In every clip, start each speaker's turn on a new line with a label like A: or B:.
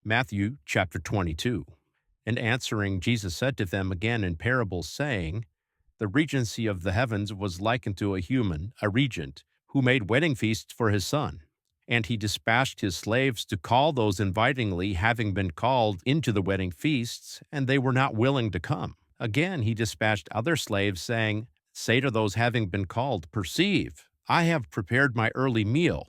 A: Matthew chapter 22. And answering, Jesus said to them again in parables, saying, The regency of the heavens was likened to a regent, who made wedding feasts for his son. And he dispatched his slaves to call those invitingly, having been called into the wedding feasts, and they were not willing to come. Again he dispatched other slaves, saying, Say to those having been called, Perceive, I have prepared my early meal.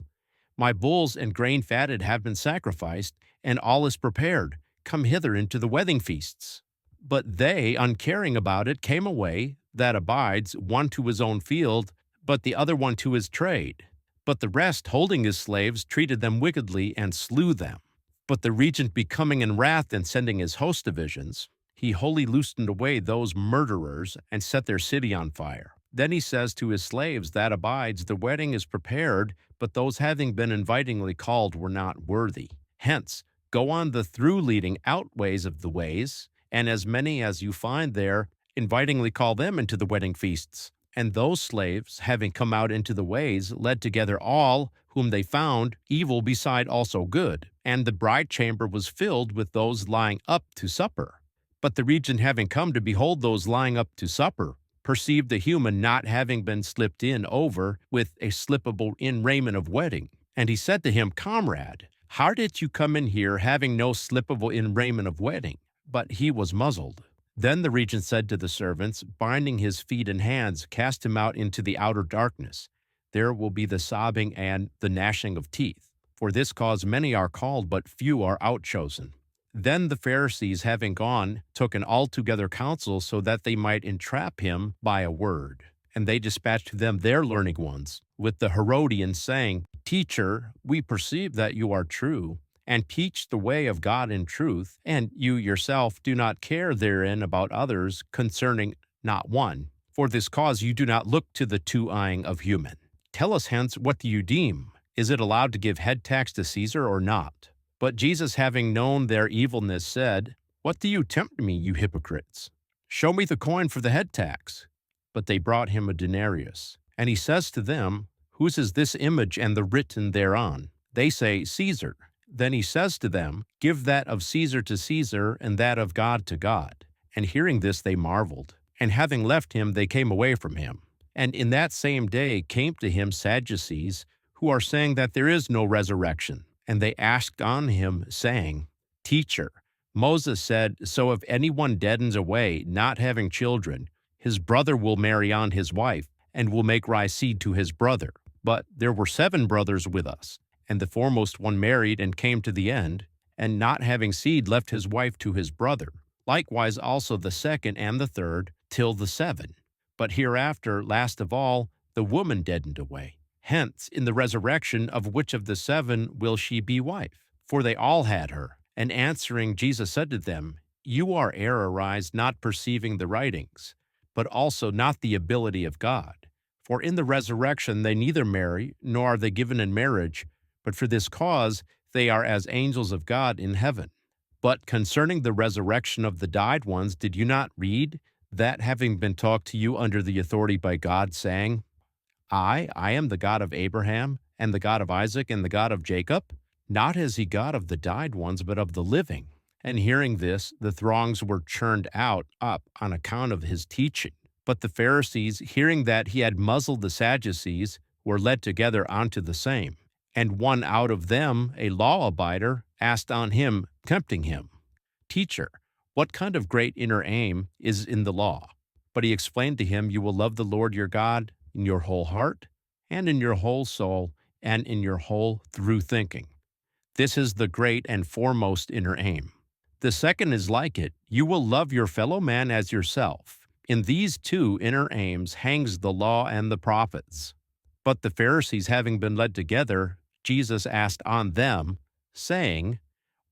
A: My bulls and grain fatted have been sacrificed, and all is prepared. Come hither into the wedding feasts. But they, uncaring about it, came away, that abides, one to his own field, but the other one to his trade. But the rest, holding his slaves, treated them wickedly and slew them. But the regent, becoming in wrath and sending his host divisions, he wholly loosened away those murderers and set their city on fire. Then he says to his slaves that abides, The wedding is prepared, but those having been invitingly called were not worthy. Hence, go on the through leading out ways of the ways, and as many as you find there, invitingly call them into the wedding feasts. And those slaves, having come out into the ways, led together all whom they found, evil beside also good. And the bride chamber was filled with those lying up to supper. But the regent, having come to behold those lying up to supper, perceived the human not having been slipped in over with a slippable in raiment of wedding. And he said to him, Comrade, how did you come in here having no slippable in raiment of wedding? But he was muzzled. Then the regent said to the servants, binding his feet and hands, Cast him out into the outer darkness. There will be the sobbing and the gnashing of teeth. For this cause many are called, but few are outchosen. Then the Pharisees, having gone, took an altogether counsel, so that they might entrap him by a word. And they dispatched to them their learned ones, with the Herodians, saying, Teacher, we perceive that you are true, and teach the way of God in truth, and you yourself do not care therein about others concerning not one. For this cause you do not look to the two-eyeing of human. Tell us hence, what do you deem? Is it allowed to give head tax to Caesar or not? But Jesus, having known their evilness, said, What do you tempt me, you hypocrites? Show me the coin for the head tax. But they brought him a denarius. And he says to them, Whose is this image and the written thereon? They say, Caesar. Then he says to them, Give that of Caesar to Caesar, and that of God to God. And hearing this they marveled. And having left him, they came away from him. And in that same day came to him Sadducees, who are saying that there is no resurrection. And they asked on him, saying, Teacher, Moses said, So if anyone deadens away, not having children, his brother will marry on his wife, and will make rise seed to his brother. But there were 7 brothers with us, and the foremost one married and came to the end, and not having seed left his wife to his brother. Likewise also the second and the third, till the 7. But hereafter, last of all, the woman deadened away. Hence, in the resurrection, of which of the 7 will she be wife? For they all had her. And answering, Jesus said to them, You are errorized, not perceiving the writings, but also not the ability of God. For in the resurrection they neither marry, nor are they given in marriage, but for this cause they are as angels of God in heaven. But concerning the resurrection of the died ones, did you not read that, having been taught to you under the authority by God, saying, I am the God of Abraham, and the God of Isaac, and the God of Jacob? Not is he God of the died ones, but of the living. And hearing this, the throngs were churned up on account of his teaching. But the Pharisees, hearing that he had muzzled the Sadducees, were led together unto the same. And one out of them, a law-abider, asked on him, tempting him, Teacher, what kind of great inner aim is in the law? But he explained to him, You will love the Lord your God in your whole heart, and in your whole soul, and in your whole through thinking. This is the great and foremost inner aim. The second is like it, You will love your fellow man as yourself. In these 2 inner aims hangs the law and the prophets. But the Pharisees, having been led together, Jesus asked on them, saying,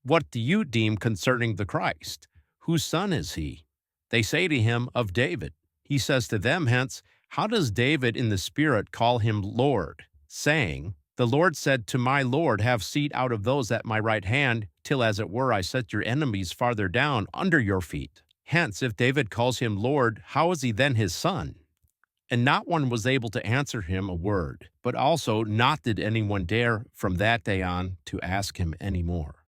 A: What do you deem concerning the Christ? Whose son is he? They say to him, Of David. He says to them, Hence, how does David in the Spirit call him Lord, saying, The Lord said to my Lord, Have seat out of those at my right hand, till as it were I set your enemies farther down under your feet. Hence, if David calls him Lord, how is he then his son? And not one was able to answer him a word, but also not did anyone dare from that day on to ask him any more.